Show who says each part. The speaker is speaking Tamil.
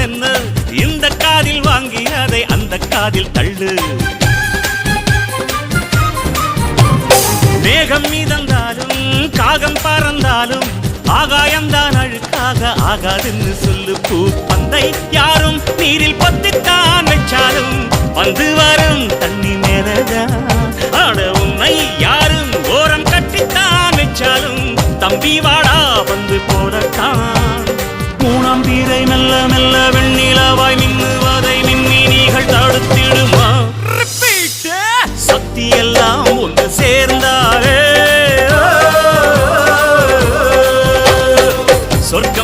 Speaker 1: என்ன இந்த காதில் வாங்கி அதை அந்த காதில் தள்ளு. மேகம் மீதந்தாலும் காகம் பறந்தாலும் ஆகாயம்தான் அழுக்காக ஆகாதுன்னு சொல்லு. பூ பந்தை யாரும் நீரில் பத்தித்தான் வச்சாலும் வந்து வரும் தண்ணி மேலதான். ஆட உன்னை யாரும் ஓரம் கட்டித்தான் வச்சாலும் தம்பி வாடா வந்து போடத்தான். மூணாம் பீரை மெல்ல மெல்ல வெண்ணிலவாய் மின்னுவதை மின்மினிகள் தடுத்திடுமா? சக்தி எல்லாம் ஒன்று சேர்ந்தாரே சொர்க்கம்